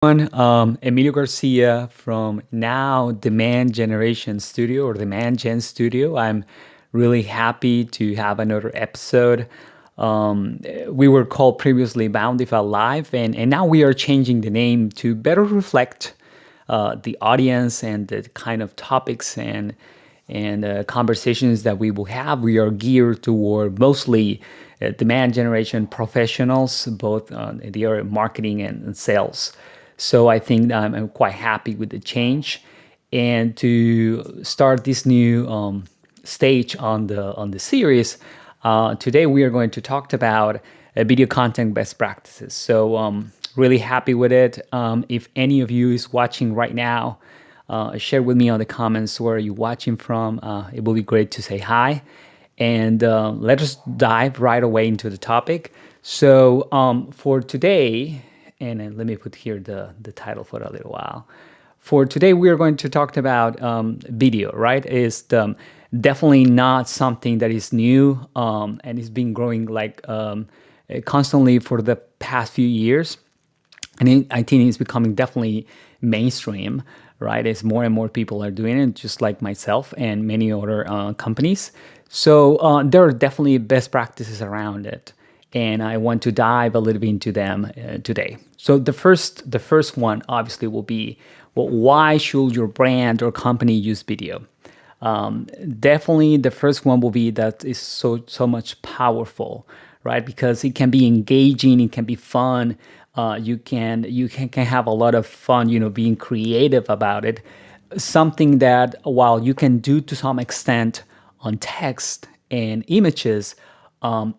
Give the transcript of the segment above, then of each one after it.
Emilio Garcia from Now Demand Generation Studio or Demand Gen Studio. I'm really happy to have another episode. We were called previously Bountify Live, and now we are changing the name to better reflect the audience and the kind of topics and conversations that we will have. We are geared toward mostly demand generation professionals, both the area of marketing and sales. So I think I'm quite happy with the change, and to start this new stage on the series. Today we are going to talk about video content best practices. So really happy with it. If any of you is watching right now, share with me on the comments where you're watching from. It will be great to say hi. And let us dive right away into the topic. So for today, and let me put here the title for a little while. For today, we are going to talk about video, right? It's definitely not something that is new and it's been growing like constantly for the past few years. And I think it's becoming definitely mainstream, right? As more and more people are doing it, just like myself and many other companies. So there are definitely best practices around it, and I want to dive a little bit into them today. So the first one obviously will be, well, why should your brand or company use video? Definitely the first one will be that is so much powerful, right? Because it can be engaging, it can be fun. You can have a lot of fun, being creative about it. Something that while you can do to some extent on text and images,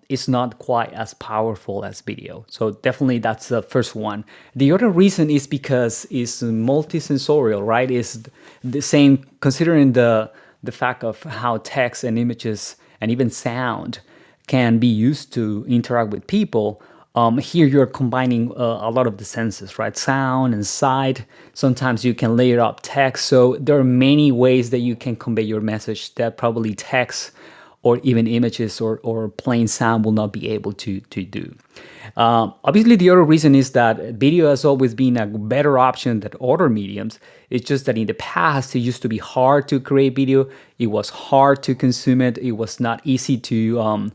it's not quite as powerful as video. So definitely that's the first one. The other reason is because it's multisensorial, right? It's the same considering the fact of how text and images and even sound can be used to interact with people. Here you're combining a lot of the senses, right? Sound and sight. Sometimes you can layer up text. So there are many ways that you can convey your message that probably text or even images or plain sound will not be able to do. Obviously, the other reason is that video has always been a better option than other mediums. It's just that in the past, it used to be hard to create video. It was hard to consume it. It was not easy to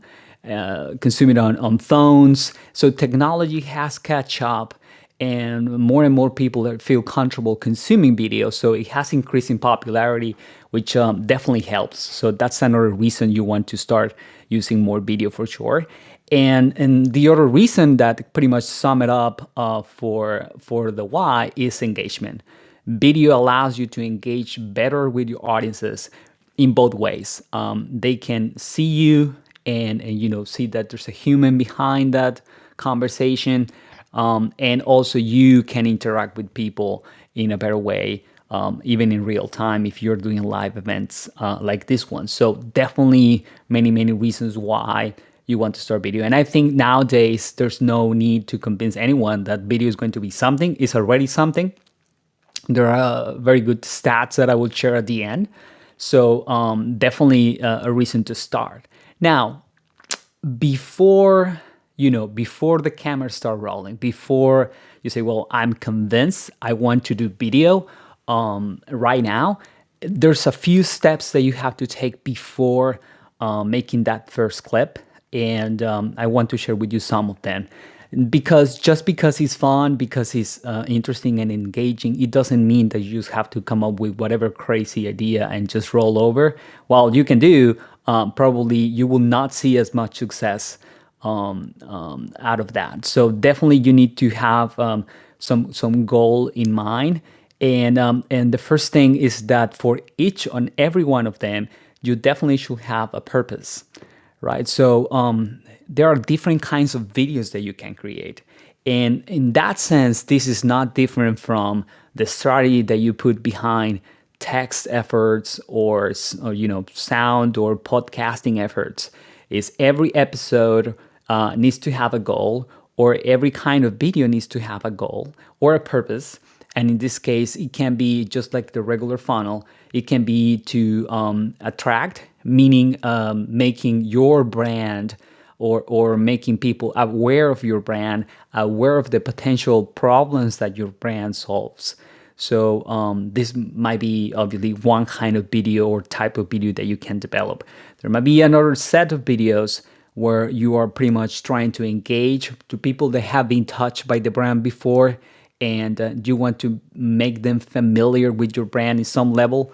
consume it on phones. So technology has catch up, and more people feel comfortable consuming video. So it has increased in popularity, which definitely helps. So that's another reason you want to start using more video for sure. And the other reason that pretty much sum it up for the why is engagement. Video allows you to engage better with your audiences in both ways. They can see you and see that there's a human behind that conversation, and also you can interact with people in a better way, even in real time if you're doing live events like this one. So definitely many reasons why you want to start video. And I think nowadays there's no need to convince anyone that video is going to be something. It's already something. There are very good stats that I will share at the end. So definitely a reason to start. Now, before the cameras start rolling, before you say, well, I'm convinced I want to do video right now, there's a few steps that you have to take before making that first clip. And I want to share with you some of them. Because just because it's fun, because it's interesting and engaging, it doesn't mean that you just have to come up with whatever crazy idea and just roll over. While you can do, probably you will not see as much success out of that. So definitely you need to have some goal in mind. And the first thing is that for each and every one of them, you definitely should have a purpose, right? So there are different kinds of videos that you can create. And in that sense, this is not different from the strategy that you put behind text efforts or sound or podcasting efforts. Is every episode needs to have a goal, or every kind of video needs to have a goal or a purpose. And in this case, it can be just like the regular funnel. It can be to attract, meaning making your brand or making people aware of your brand, aware of the potential problems that your brand solves. So this might be obviously one kind of video or type of video that you can develop. There might be another set of videos where you are pretty much trying to engage to people that have been touched by the brand before, and you want to make them familiar with your brand in some level.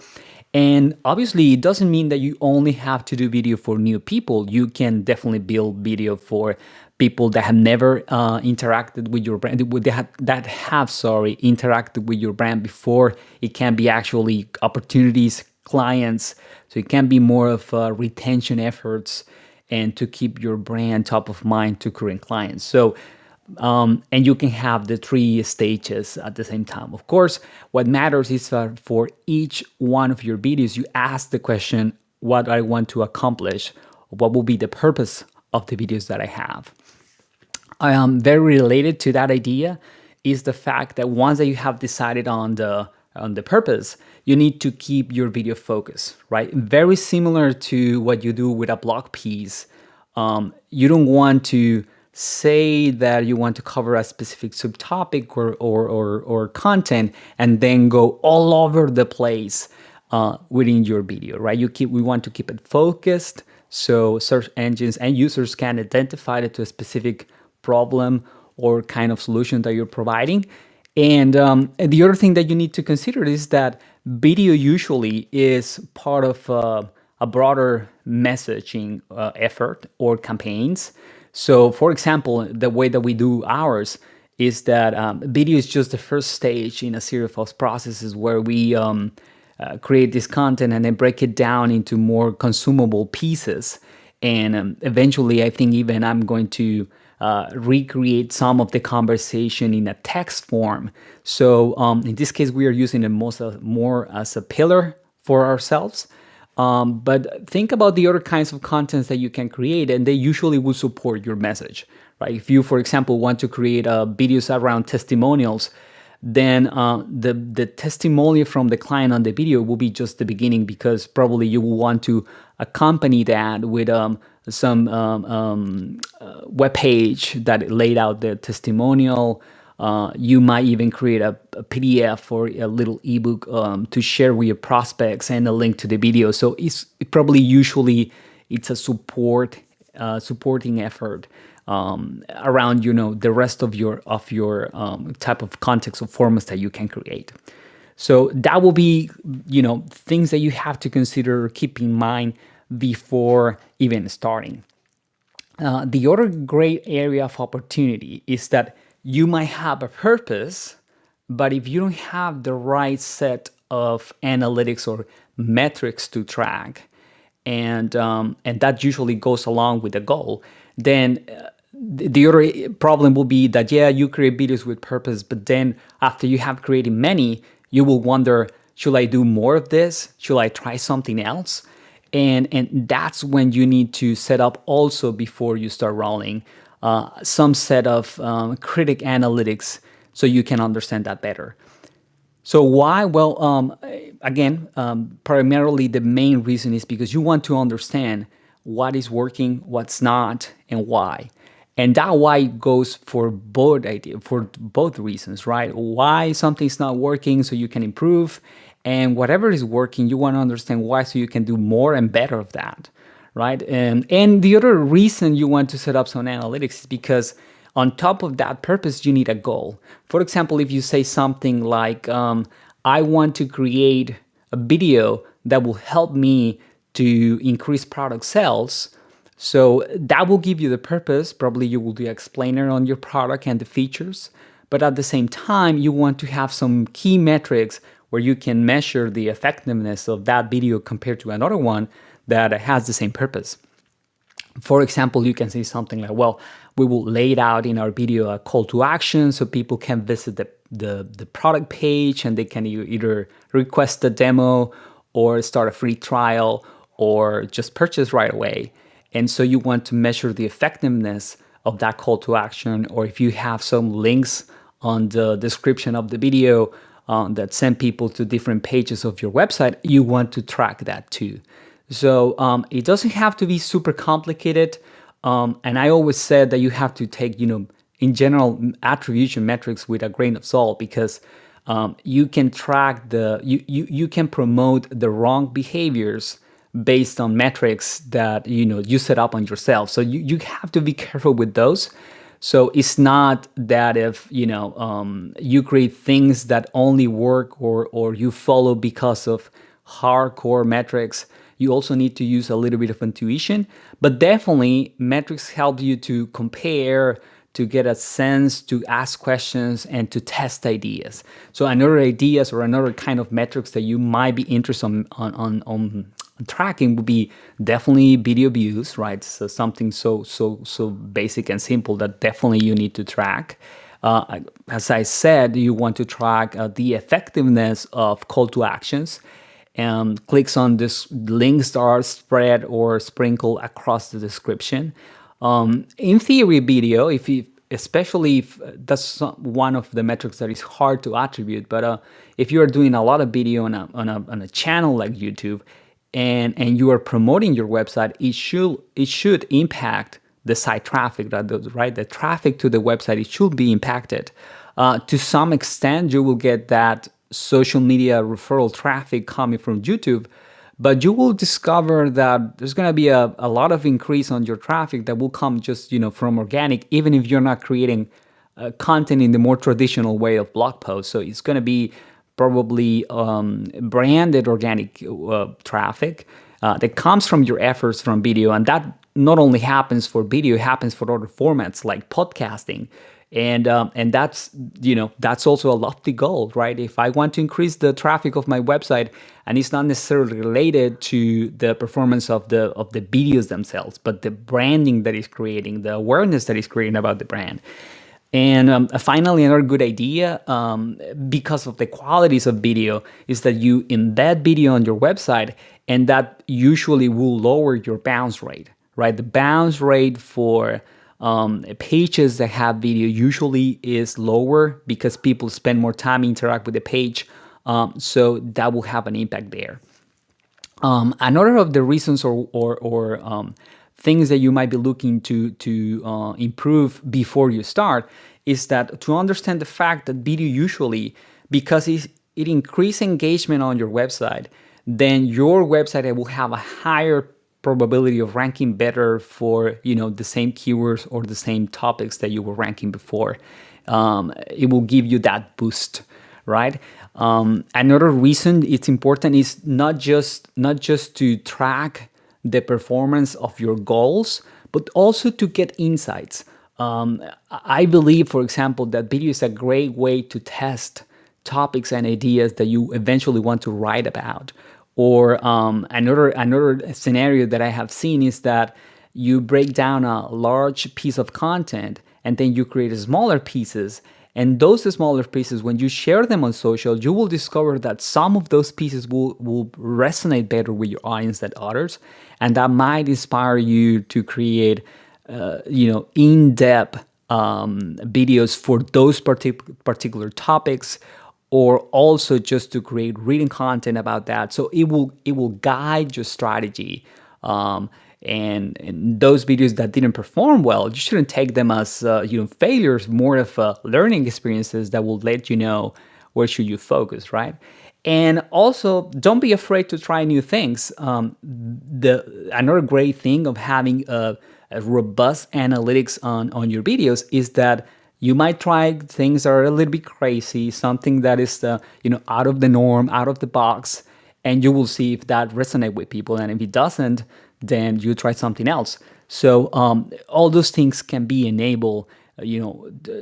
And obviously, it doesn't mean that you only have to do video for new people. You can definitely build video for people that have never interacted with your brand, that have interacted with your brand before. It can be actually opportunities, clients. So it can be more of retention efforts and to keep your brand top of mind to current clients. So and you can have the 3 stages at the same time. Of course, what matters is for each one of your videos, you ask the question, what I want to accomplish, what will be the purpose of the videos that I have. Very related to that idea is the fact that once that you have decided on the purpose, you need to keep your video focus, right? Very similar to what you do with a blog piece. You don't want to say that you want to cover a specific subtopic or content and then go all over the place within your video, right? We want to keep it focused so search engines and users can identify it to a specific problem or kind of solution that you're providing. And the other thing that you need to consider is that video usually is part of a broader messaging effort or campaigns. So, for example, the way that we do ours is that video is just the first stage in a series of processes where we create this content and then break it down into more consumable pieces. And eventually, I think even I'm going to recreate some of the conversation in a text form. So in this case, we are using it more as a pillar for ourselves. But think about the other kinds of contents that you can create, and they usually will support your message, right? If you, for example, want to create videos around testimonials, then the testimonial from the client on the video will be just the beginning, because probably you will want to accompany that with some web page that laid out the testimonial. You might even create a PDF or a little ebook to share with your prospects and a link to the video. So it's a supporting effort around the rest of your type of context or formats that you can create. So that will be things that you have to consider, keep in mind before even starting. The other great area of opportunity is that you might have a purpose, but if you don't have the right set of analytics or metrics to track, and that usually goes along with the goal, then the other problem will be that, you create videos with purpose, but then after you have created many, you will wonder, should I do more of this? Should I try something else? And that's when you need to set up also, before you start rolling, some set of critic analytics so you can understand that better. So why? Well, again, primarily the main reason is because you want to understand what is working, what's not, and why. And that why goes for both reasons, right? Why something's not working so you can improve, and whatever is working, you want to understand why so you can do more and better of that, right? And the other reason you want to set up some analytics is because on top of that purpose, you need a goal. For example, if you say something like, I want to create a video that will help me to increase product sales, so that will give you the purpose. Probably you will do an explainer on your product and the features, but at the same time, you want to have some key metrics where you can measure the effectiveness of that video compared to another one that has the same purpose. For example, you can say something like, well, we will lay it out in our video a call to action so people can visit the product page and they can either request a demo or start a free trial or just purchase right away. And so you want to measure the effectiveness of that call to action, or if you have some links on the description of the video that send people to different pages of your website, you want to track that too. So it doesn't have to be super complicated. And I always said that you have to take, in general, attribution metrics with a grain of salt, because you can track you can promote the wrong behaviors based on metrics that you set up on yourself. So you have to be careful with those. So it's not that if you create things that only work, or you follow because of hardcore metrics. You also need to use a little bit of intuition, but definitely metrics help you to compare, to get a sense, to ask questions, and to test ideas. So another ideas or another kind of metrics that you might be interested on tracking would be definitely video views, right? So something so basic and simple that definitely you need to track. As I said, you want to track the effectiveness of call to actions, and clicks on this links that are spread or sprinkled across the description. In theory, video, especially if that's one of the metrics that is hard to attribute, but if you are doing a lot of video on a channel like YouTube, and you are promoting your website, it should impact the site traffic, right? The traffic to the website, it should be impacted. To some extent, you will get that social media referral traffic coming from YouTube, but you will discover that there's going to be a lot of increase on your traffic that will come just from organic, even if you're not creating content in the more traditional way of blog posts. So it's going to be probably branded organic traffic that comes from your efforts from video, and that not only happens for video, it happens for other formats like podcasting. And that's also a lofty goal, right? If I want to increase the traffic of my website, and it's not necessarily related to the performance of the videos themselves, but the branding that is creating, the awareness that is creating about the brand. And finally, another good idea, because of the qualities of video, is that you embed video on your website, and that usually will lower your bounce rate, right? The bounce rate for pages that have video usually is lower because people spend more time interact with the page. So that will have an impact there. Another of the reasons or things that you might be looking to improve before you start is that to understand the fact that video usually, because it increases engagement on your website, then your website will have a higher probability of ranking better for the same keywords or the same topics that you were ranking before. It will give you that boost, right? Another reason it's important is not just to track the performance of your goals, but also to get insights. I believe, for example, that video is a great way to test topics and ideas that you eventually want to write about. Or another scenario that I have seen is that you break down a large piece of content and then you create smaller pieces. And those smaller pieces, when you share them on social, you will discover that some of those pieces will resonate better with your audience than others. And that might inspire you to create, in-depth videos for those particular topics, or also just to create reading content about that. So it will guide your strategy. And those videos that didn't perform well, you shouldn't take them as failures, more of learning experiences that will let you know where should you focus, right? And also, don't be afraid to try new things. Another great thing of having a robust analytics on your videos is that you might try things that are a little bit crazy, something that is out of the norm, out of the box, and you will see if that resonates with people. And if it doesn't, then you try something else. So all those things can be enabled,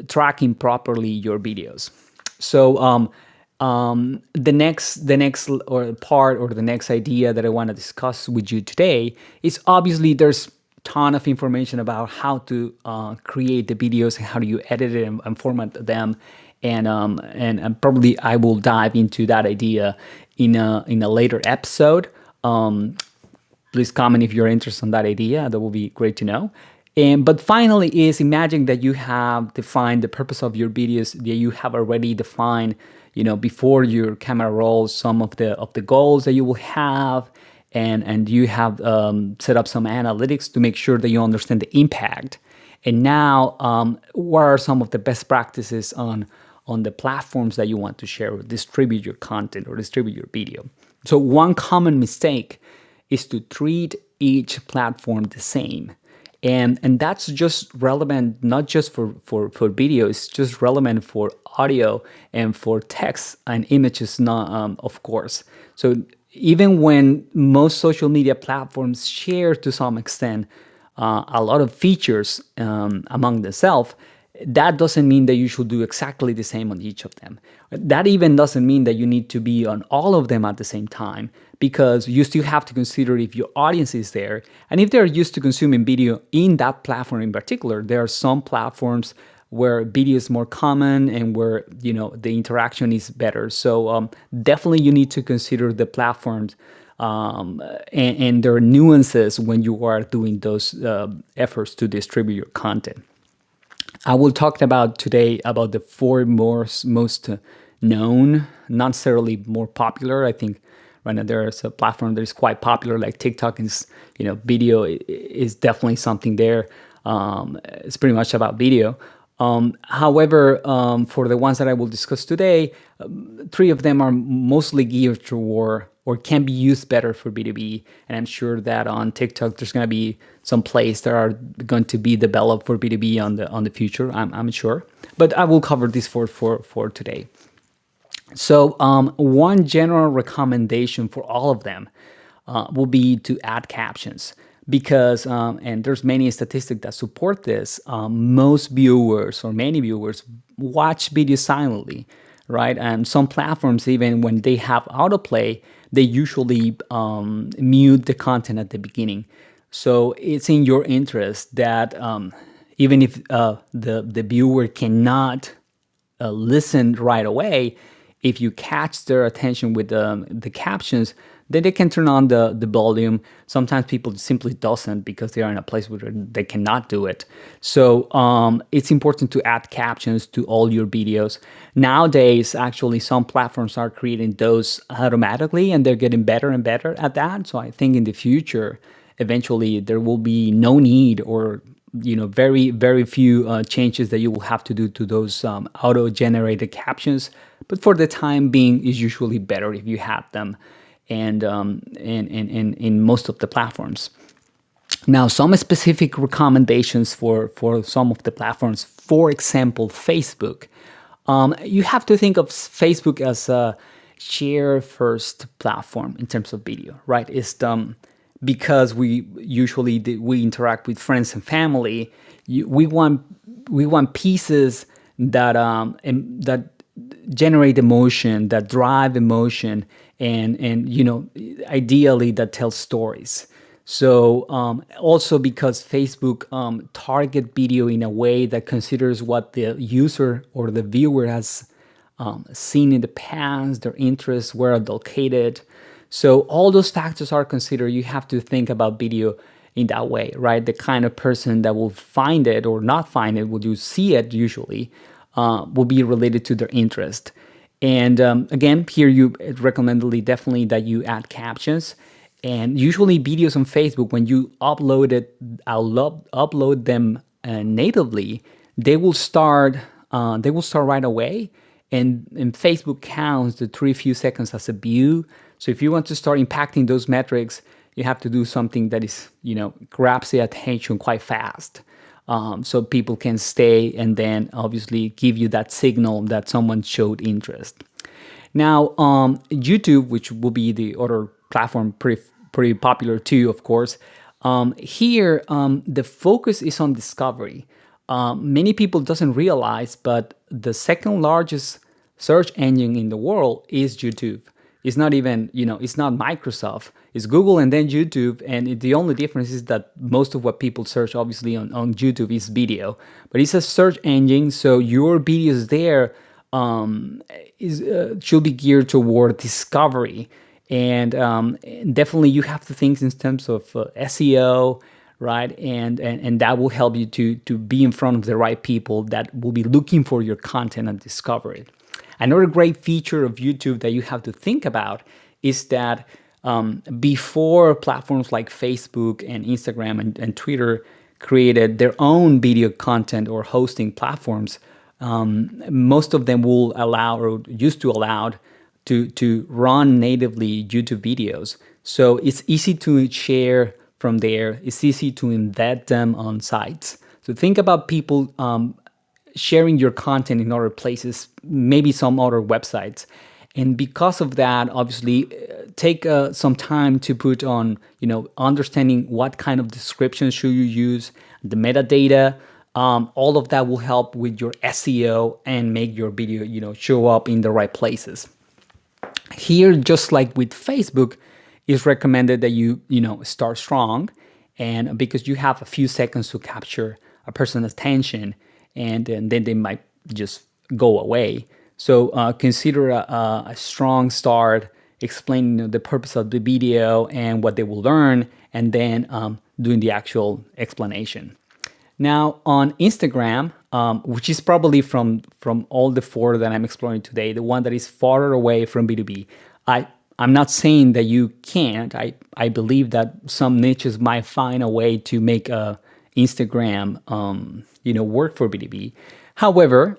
tracking properly your videos. So the next or part or the next idea that I want to discuss with you today is, obviously there's ton of information about how to create the videos and how do you edit it and format them, and probably I will dive into that idea in a later episode. Please comment if you're interested in that idea. That will be great to know. But finally is, imagine that you have defined the purpose of your videos, that you have already defined, before your camera rolls, some of the goals that you will have, and you have set up some analytics to make sure that you understand the impact. And now, what are some of the best practices on the platforms that you want to share or distribute your content or distribute your video? So one common mistake is to treat each platform the same. And that's just relevant not just for video, it's just relevant for audio and for text and images, not of course. So even when most social media platforms share to some extent a lot of features among themselves, that doesn't mean that you should do exactly the same on each of them. That even doesn't mean that you need to be on all of them at the same time, because you still have to consider if your audience is there. And if they're used to consuming video in that platform in particular, there are some platforms where video is more common and where the interaction is better. So definitely you need to consider the platforms and their nuances when you are doing those efforts to distribute your content. I will talk about today about the four most known, not necessarily more popular. I think right now there's a platform that is quite popular, like TikTok. Is video is definitely something there. It's pretty much about video. However, for the ones that I will discuss today, three of them are mostly geared toward or can be used better for B2B. And I'm sure that on TikTok, there's going to be some plays that are going to be developed for B2B on the future, I'm sure. But I will cover this for today. So one general recommendation for all of them will be to add captions. Because, and there's many statistics that support this, most viewers or many viewers watch video silently, right? And some platforms, even when they have autoplay, they usually mute the content at the beginning. So it's in your interest that even if the viewer cannot listen right away, if you catch their attention with the captions, then they can turn on the volume. Sometimes people simply doesn't because they are in a place where they cannot do it. So it's important to add captions to all your videos. Nowadays, actually, some platforms are creating those automatically, and they're getting better and better at that. So I think in the future, eventually, there will be no need or very, very few changes that you will have to do to those auto-generated captions. But for the time being, it's usually better if you have them. And in most of the platforms. Now, some specific recommendations for some of the platforms. For example, Facebook. You have to think of Facebook as a share-first platform in terms of video, right? It's because we usually we interact with friends and family. We want pieces that that generate emotion, that drive emotion, and ideally that tells stories. So also because Facebook target video in a way that considers what the user or the viewer has seen in the past, their interests, where are located. So all those factors are considered. You have to think about video in that way, right? The kind of person that will find it or not find it, will you see it usually, will be related to their interest. And again, here you recommendedly definitely that you add captions. And usually videos on Facebook, when you upload them natively, they will start right away. And Facebook counts the few seconds as a view. So if you want to start impacting those metrics, you have to do something that is, grabs the attention quite fast. So people can stay and then obviously give you that signal that someone showed interest. Now, YouTube, which will be the other platform, pretty popular too, of course. Here, the focus is on discovery. Many people doesn't realize, but the second largest search engine in the world is YouTube. It's not even, it's not Microsoft. It's Google and then YouTube. And the only difference is that most of what people search, obviously, on YouTube is video. But it's a search engine, so your videos there should be geared toward discovery. And definitely you have to think in terms of SEO, right? And that will help you to be in front of the right people that will be looking for your content and discover it. Another great feature of YouTube that you have to think about is that Before platforms like Facebook and Instagram and Twitter created their own video content or hosting platforms, most of them will allow or used to allow to run natively YouTube videos. So it's easy to share from there. It's easy to embed them on sites. So think about people sharing your content in other places, maybe some other websites. And because of that, obviously, take some time to put on, understanding what kind of description should you use, the metadata. All of that will help with your SEO and make your video, show up in the right places. Here, just like with Facebook, it's recommended that you start strong, and because you have a few seconds to capture a person's attention, and then they might just go away. So consider a strong start, explaining the purpose of the video and what they will learn, and then doing the actual explanation. Now on Instagram, which is probably from all the four that I'm exploring today, the one that is farther away from B2B, I'm not saying that you can't. I believe that some niches might find a way to make Instagram work for B2B. However,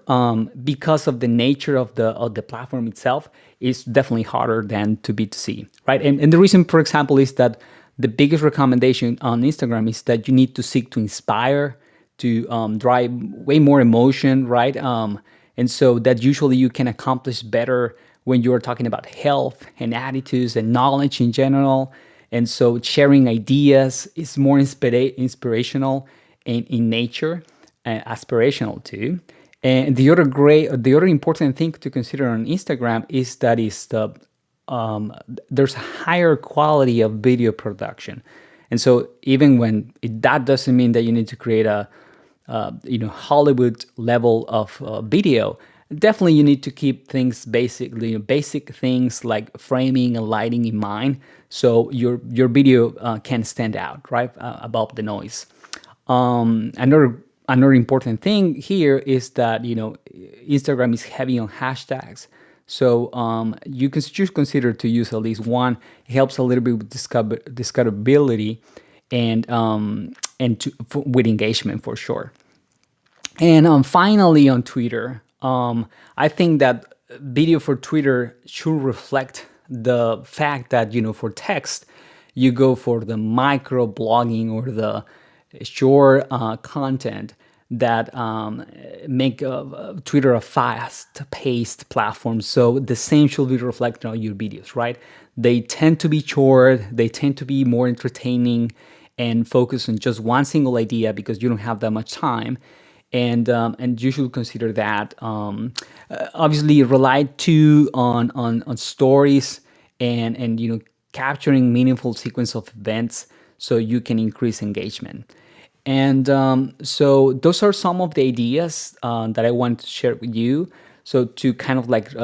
because of the nature of the platform itself, it's definitely harder than to B2C, right? And the reason, for example, is that the biggest recommendation on Instagram is that you need to seek to inspire, to drive way more emotion, right? And so that usually you can accomplish better when you're talking about health and attitudes and knowledge in general. And so sharing ideas is more inspirational and in nature, aspirational too. And the other important thing to consider on Instagram is that there's a higher quality of video production. And so even when that doesn't mean that you need to create a Hollywood level of video, definitely you need to keep things basic things like framing and lighting in mind, so your video can stand out, right, above the noise. Another important thing here is that Instagram is heavy on hashtags. So you can just consider to use at least one. It helps a little bit with discoverability and with engagement for sure. And finally, on Twitter, I think that video for Twitter should reflect the fact that for text, you go for the micro blogging or the short content that make Twitter a fast-paced platform. So the same should be reflected on your videos, right? They tend to be short, they tend to be more entertaining and focus on just one single idea because you don't have that much time. And you should consider that. Obviously, rely too on stories and capturing meaningful sequence of events so you can increase engagement. And so those are some of the ideas that I want to share with you. So to kind of like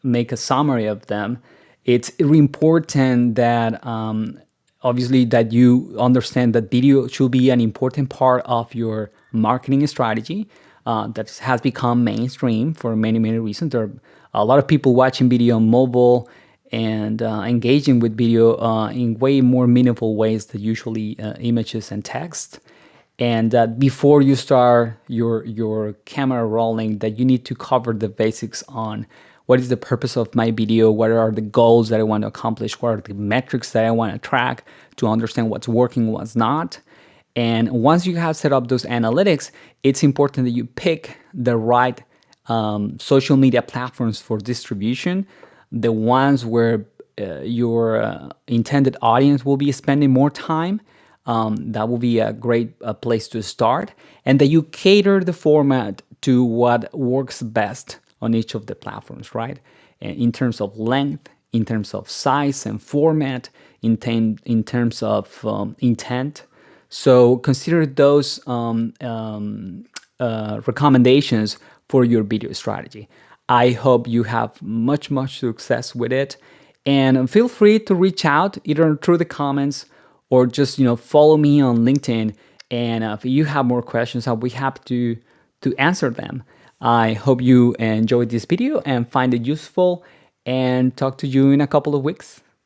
make a summary of them, it's really important that obviously that you understand that video should be an important part of your marketing strategy that has become mainstream for many reasons. There are a lot of people watching video on mobile and engaging with video in way more meaningful ways than usually images and text. And before you start your camera rolling, that you need to cover the basics on what is the purpose of my video, what are the goals that I want to accomplish, what are the metrics that I want to track to understand what's working, what's not. And once you have set up those analytics, it's important that you pick the right social media platforms for distribution, the ones where your intended audience will be spending more time. That will be a great place to start, and that you cater the format to what works best on each of the platforms, right? In terms of length, in terms of size and format, in terms of intent. So consider those recommendations for your video strategy. I hope you have much success with it, and feel free to reach out either through the comments or just follow me on LinkedIn. And if you have more questions, I'll be happy to answer them. I hope you enjoyed this video and find it useful. and talk to you in a couple of weeks.